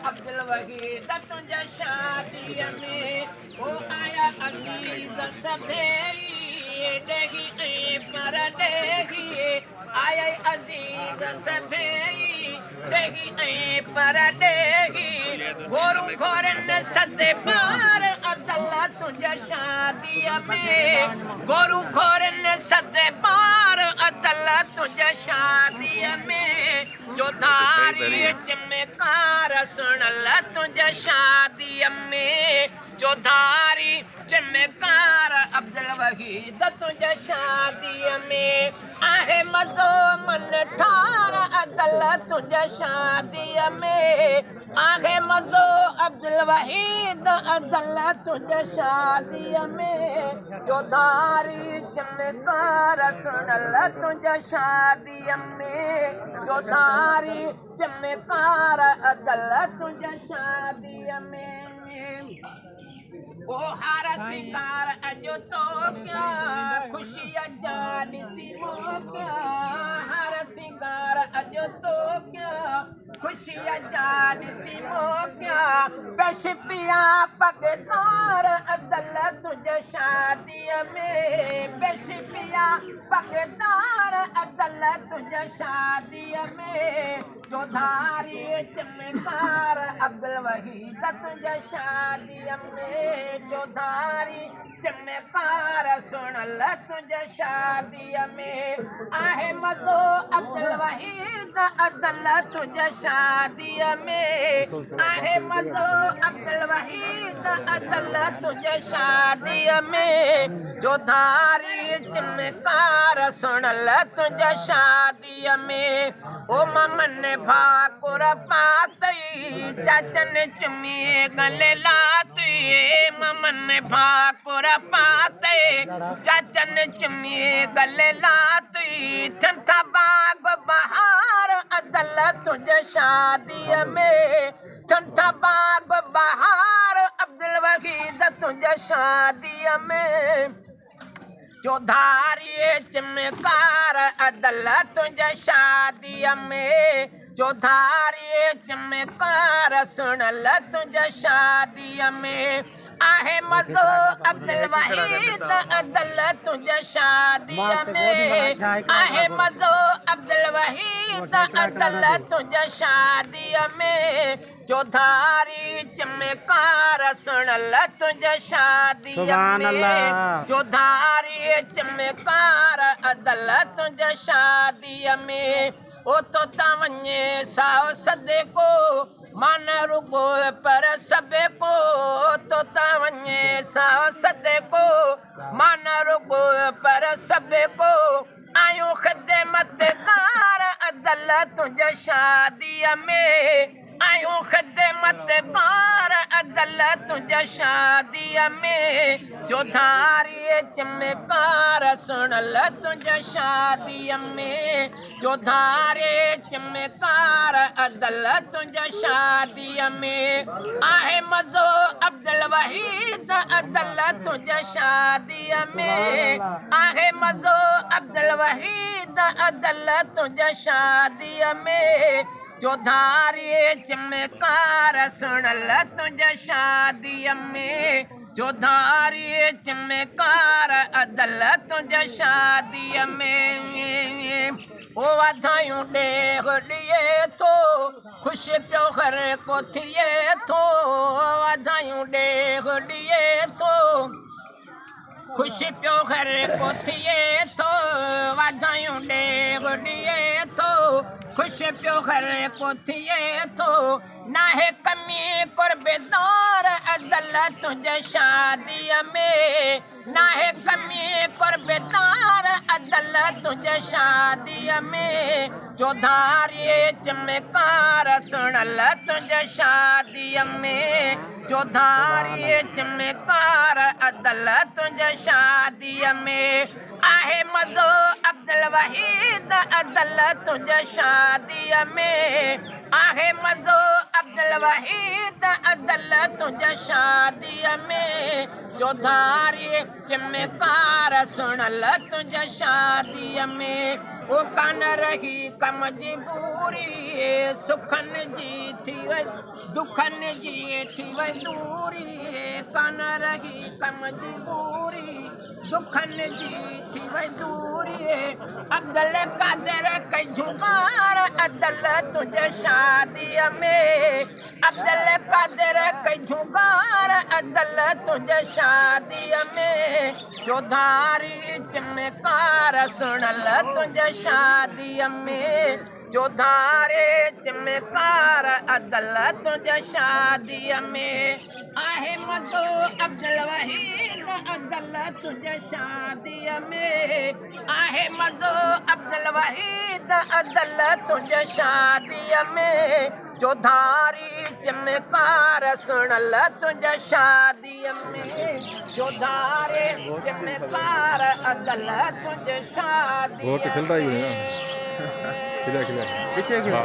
अब्दुल वहीद तुझे शादी में ओ आया अजीज सभेई देगी पर देगी आया अजीज सभेई देगी पर देगी गोरू घोरन सदे पार अदल्ला तुझे शादी में गोरू घोरन सदे पार अदल्ला तुझे शादी में जो धारी चमकार सुन ल तुझे शादी में जो धारी चमकार अब्दुल वहीद तुझे शादी में आहे मजो मन ठार अदल तुझे शादी में आहे मजो अब्दुल वहीद अदल तुझे शादी में जो धारी चमकार सुन ल तुझे शादी में जो धारी चमकार अदल तुझे शादी में ओ हर सिंगार अजो तो क्या खुशी जानी सी क्या हर सिंगार अजो तो क्या खुशी जानी सी क्या बेशिपिया पगदार अदल तुझे शादी में बेशिपिया पगदार अदल तुझे शादी में जो धारी चमकार अब्दुल वहीद तुझे शादी में जो धारी चमकार सुन ल तुझे शादी में आहे मजो अब्दुल वहीद अदल तुझे शादी में आहे मजो अब्दुल वहीद अदल तुझे शादी में जो धारी चमकार सुन ल तुझे शादी में ओ ममन भाकुर पातई चाचन चुमी गले लाती ममन भाकुर पाते चाचन चुमी गले लाती ठंठा बाग बहार अदल तुझे शादी में ठंठा बाग बहार अब्दुल वहीद तुझे शादी में जो धारी चमकार अदल तुझे शादी में जो धारी चमकार सुन ल तुझे शादी में आहे मजो अब्दुल वहीद अदल तुझे शादी में आहे मजो अब्दुल वहीद अदल तुझे शादी में जो धारी चमकार सुन ल तुझे शादी में जो धारी चमकार अदल तुझे शादी में ओ तो तवने साव सदे को मन रुको पर सबे को तो तवने साव सदे को मन रुको पर सबे को आयो खिदमत दार अदल तुझे शादी में आयो खिदमत दार अदल तुझे शादी में जो धारी चमकार सुन ल तुझे शादी में जो धारे चमकार अदल तुझे शादी में आहे मजो अब्दुल वहीद अदल तुझे शादी में आहे मजो अब्दुल वहीद अदल तुझे शादी में जो धारी चमकार सुन ल तुझे शादी में जो धारी चमकार अदल तुझे शादी में ओ वाधायूं ॾेग ॾिए थो ख़ुशि पियो हर को थिए थो वाधायूं ॾेग ॾिए थो ख़ुशि पियो हर को थिए थो वाधायूं ॾेग ॾिए थो ख़ुशि पियो हर को थिए थो नाहे कमी कुर्बेदार अदल तुझे शादी में नाहे कमी कुर्बेदार अदल तुझे शादी में चौधारी चमकार सुनल तुझे शादी में चौधारी चमकार अदल तुझे शादी में आहे मज़ो अब्दुल वहीद अदल तुझे शादी में आहे मज़ो अब्दुल वहीद अदल तुझे शादी में चौधारी चमकार सुनल तुझे शादी में ओ कान रही कम जी पूरी सुखन जी थी वई दुखन जी थी वई दूरी कान रही कम जी पूरी दुखन जी थी वई दूरी अब्दुल कादिर कई जुगार अदल तुझे शादी में अब्दुल कादिर कई जुगार अदल तुझे शादी में चौधारी चमकार सुनल तुझे शादी में चौधारे चमकार अदल तुझे शादी में आहे मज़ो अब्दुल वहीद अदल तुझे शादी में आहे मज़ो अब्दुल वहीद अदल तुझे शादी में चौधारी चमकार सुनल तुझे शादी में चौधारे चमकार अदल तुझे शादी में खिला खिला पीछे खिला